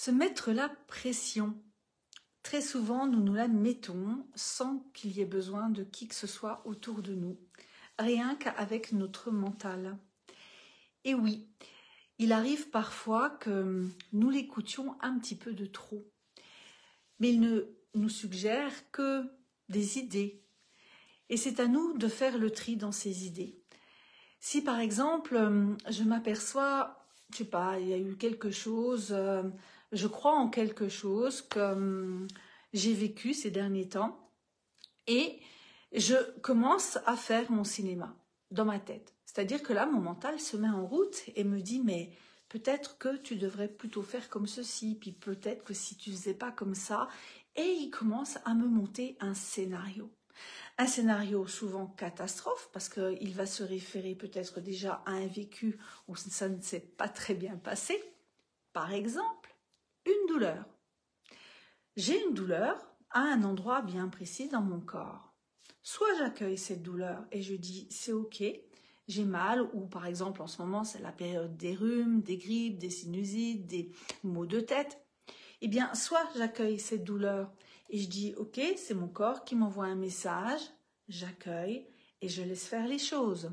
Se mettre la pression. Très souvent, nous nous la mettons sans qu'il y ait besoin de qui que ce soit autour de nous, rien qu'avec notre mental. Et oui, il arrive parfois que nous l'écoutions un petit peu de trop, mais il ne nous suggère que des idées. Et c'est à nous de faire le tri dans ces idées. Si par exemple, je m'aperçois, je sais pas, il y a eu quelque chose, je crois en quelque chose que j'ai vécu ces derniers temps et je commence à faire mon cinéma dans ma tête. C'est-à-dire que là, mon mental se met en route et me dit, mais peut-être que tu devrais plutôt faire comme ceci, puis peut-être que si tu faisais pas comme ça, et il commence à me monter un scénario. Un scénario souvent catastrophe parce qu'il va se référer peut-être déjà à un vécu où ça ne s'est pas très bien passé. Par exemple, une douleur. J'ai une douleur à un endroit bien précis dans mon corps. Soit j'accueille cette douleur et je dis c'est ok, j'ai mal, ou par exemple en ce moment c'est la période des rhumes, des grippes, des sinusites, des maux de tête. Eh bien, soit j'accueille cette douleur et je dis, ok, c'est mon corps qui m'envoie un message, j'accueille et je laisse faire les choses.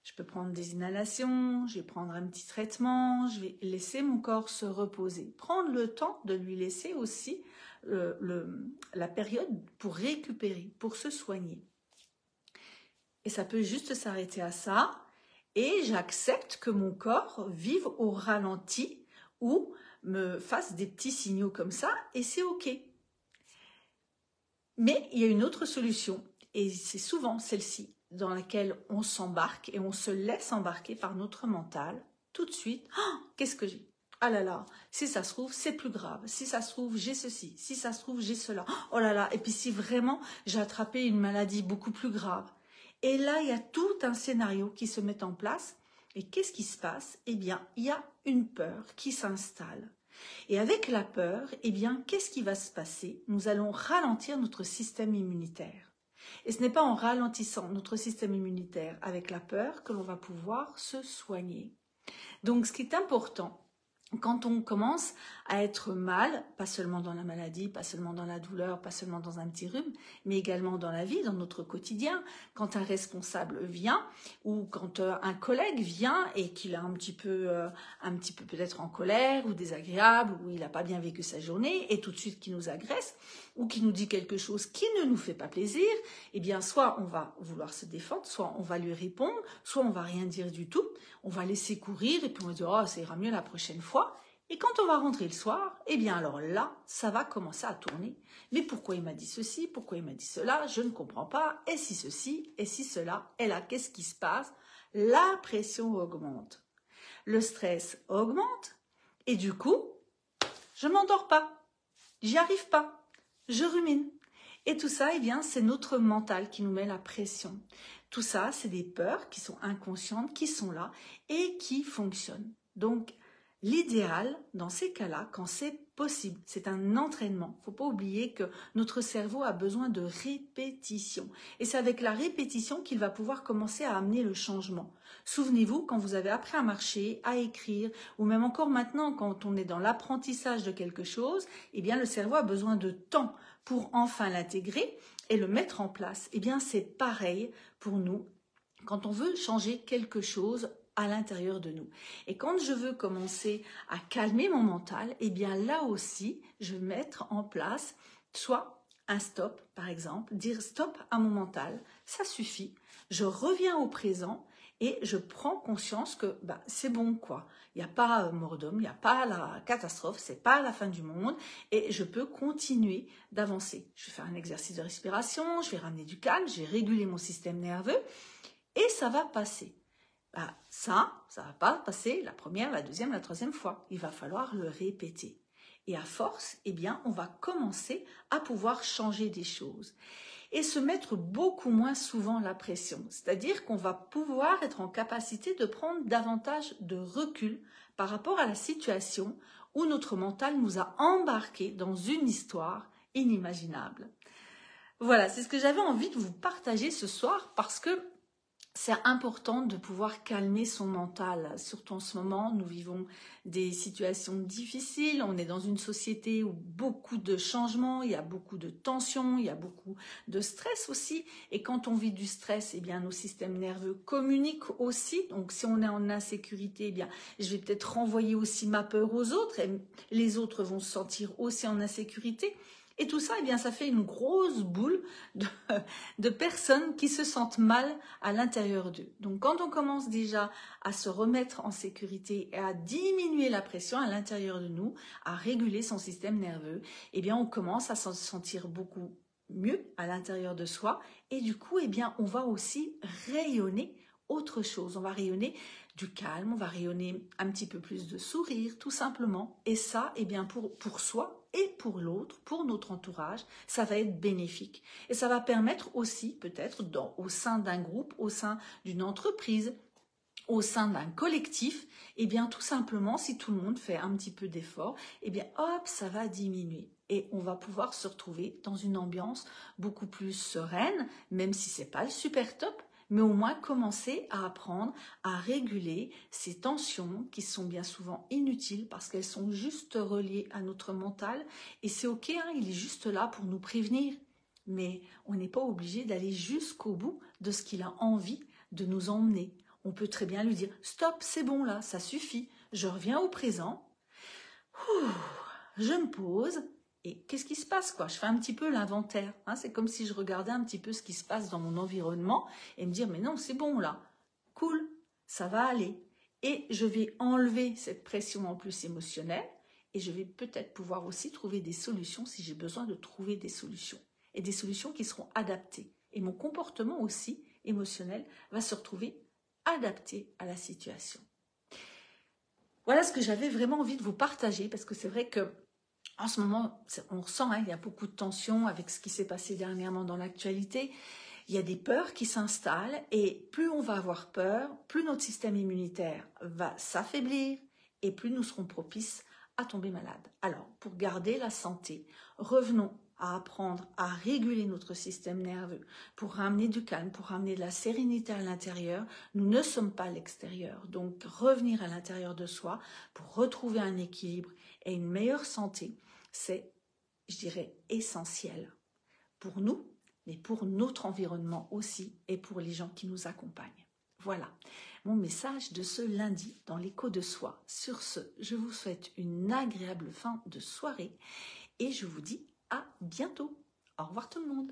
Je peux prendre des inhalations, je vais prendre un petit traitement, je vais laisser mon corps se reposer. Prendre le temps de lui laisser aussi la période pour récupérer, pour se soigner. Et ça peut juste s'arrêter à ça et j'accepte que mon corps vive au ralenti ou me fasse des petits signaux comme ça et c'est ok. Mais il y a une autre solution et c'est souvent celle-ci dans laquelle on s'embarque et on se laisse embarquer par notre mental tout de suite. Oh, qu'est-ce que j'ai? Ah là là, si ça se trouve, c'est plus grave. Si ça se trouve, j'ai ceci. Si ça se trouve, j'ai cela. Oh là là, et puis si vraiment j'ai attrapé une maladie beaucoup plus grave. Et là, il y a tout un scénario qui se met en place. Et qu'est-ce qui se passe? Eh bien, il y a une peur qui s'installe. Et avec la peur, eh bien, qu'est-ce qui va se passer? Nous allons ralentir notre système immunitaire. Et ce n'est pas en ralentissant notre système immunitaire avec la peur que l'on va pouvoir se soigner. Donc, ce qui est important, quand on commence à être mal, pas seulement dans la maladie, pas seulement dans la douleur, pas seulement dans un petit rhume, mais également dans la vie, dans notre quotidien, quand un responsable vient ou quand un collègue vient et qu'il est un petit peu peut-être en colère ou désagréable ou il n'a pas bien vécu sa journée et tout de suite qui nous agresse ou qui nous dit quelque chose qui ne nous fait pas plaisir, eh bien soit on va vouloir se défendre, soit on va lui répondre, soit on va rien dire du tout, on va laisser courir et puis on va dire « oh, ça ira mieux la prochaine fois ». Et quand on va rentrer le soir, eh bien alors là, ça va commencer à tourner. Mais pourquoi il m'a dit ceci? Pourquoi il m'a dit cela? Je ne comprends pas. Et si ceci? Et si cela? Et là, qu'est-ce qui se passe? La pression augmente. Le stress augmente. Et du coup, je m'endors pas. J'y arrive pas. Je rumine. Et tout ça, eh bien, c'est notre mental qui nous met la pression. Tout ça, c'est des peurs qui sont inconscientes, qui sont là et qui fonctionnent. Donc, l'idéal, dans ces cas-là, quand c'est possible, c'est un entraînement. Il ne faut pas oublier que notre cerveau a besoin de répétition. Et c'est avec la répétition qu'il va pouvoir commencer à amener le changement. Souvenez-vous, quand vous avez appris à marcher, à écrire, ou même encore maintenant, quand on est dans l'apprentissage de quelque chose, eh bien, le cerveau a besoin de temps pour enfin l'intégrer et le mettre en place. Eh bien, c'est pareil pour nous quand on veut changer quelque chose à l'intérieur de nous. Et quand je veux commencer à calmer mon mental, eh bien là aussi, je vais mettre en place soit un stop, par exemple, dire stop à mon mental, ça suffit, je reviens au présent et je prends conscience que c'est bon quoi. Il n'y a pas mort d'homme, il n'y a pas la catastrophe, c'est pas la fin du monde et je peux continuer d'avancer. Je vais faire un exercice de respiration, je vais ramener du calme, je vais réguler mon système nerveux et ça va passer. Ça va pas passer la première, la deuxième, la troisième fois. Il va falloir le répéter. Et à force, eh bien, on va commencer à pouvoir changer des choses et se mettre beaucoup moins souvent la pression. C'est-à-dire qu'on va pouvoir être en capacité de prendre davantage de recul par rapport à la situation où notre mental nous a embarqués dans une histoire inimaginable. Voilà, c'est ce que j'avais envie de vous partager ce soir parce que c'est important de pouvoir calmer son mental. Surtout en ce moment, nous vivons des situations difficiles. On est dans une société où beaucoup de changements, il y a beaucoup de tensions, il y a beaucoup de stress aussi. Et quand on vit du stress, eh bien, nos systèmes nerveux communiquent aussi. Donc, si on est en insécurité, eh bien, je vais peut-être renvoyer aussi ma peur aux autres et les autres vont se sentir aussi en insécurité. Et tout ça, eh bien, ça fait une grosse boule de personnes qui se sentent mal à l'intérieur d'eux. Donc, quand on commence déjà à se remettre en sécurité et à diminuer la pression à l'intérieur de nous, à réguler son système nerveux, eh bien, on commence à se sentir beaucoup mieux à l'intérieur de soi. Et du coup, eh bien, on va aussi rayonner autre chose. On va rayonner du calme, on va rayonner un petit peu plus de sourire, tout simplement. Et ça, eh bien, pour soi et pour l'autre, pour notre entourage, ça va être bénéfique. Et ça va permettre aussi, peut-être, au sein d'un groupe, au sein d'une entreprise, au sein d'un collectif, eh bien, tout simplement, si tout le monde fait un petit peu d'effort, eh bien, hop, ça va diminuer. Et on va pouvoir se retrouver dans une ambiance beaucoup plus sereine, même si c'est pas le super top, mais au moins commencer à apprendre à réguler ces tensions qui sont bien souvent inutiles parce qu'elles sont juste reliées à notre mental. Et c'est ok, hein, il est juste là pour nous prévenir. Mais on n'est pas obligé d'aller jusqu'au bout de ce qu'il a envie de nous emmener. On peut très bien lui dire « Stop, c'est bon là, ça suffit, je reviens au présent, je me pose ». Et qu'est-ce qui se passe quoi? Je fais un petit peu l'inventaire. Hein, c'est comme si je regardais un petit peu ce qui se passe dans mon environnement et me dire mais non, c'est bon là, cool, ça va aller. Et je vais enlever cette pression en plus émotionnelle et je vais peut-être pouvoir aussi trouver des solutions si j'ai besoin de trouver des solutions. Et des solutions qui seront adaptées. Et mon comportement aussi émotionnel va se retrouver adapté à la situation. Voilà ce que j'avais vraiment envie de vous partager parce que c'est vrai que en ce moment, on ressent, hein, il y a beaucoup de tensions avec ce qui s'est passé dernièrement dans l'actualité. Il y a des peurs qui s'installent et plus on va avoir peur, plus notre système immunitaire va s'affaiblir et plus nous serons propices à tomber malade. Alors, pour garder la santé, revenons à apprendre à réguler notre système nerveux, pour ramener du calme, pour ramener de la sérénité à l'intérieur. Nous ne sommes pas l'extérieur, donc revenir à l'intérieur de soi pour retrouver un équilibre et une meilleure santé, c'est, je dirais, essentiel pour nous, mais pour notre environnement aussi et pour les gens qui nous accompagnent. Voilà mon message de ce lundi dans l'écho de soi. Sur ce, je vous souhaite une agréable fin de soirée et je vous dis à bientôt. Au revoir tout le monde.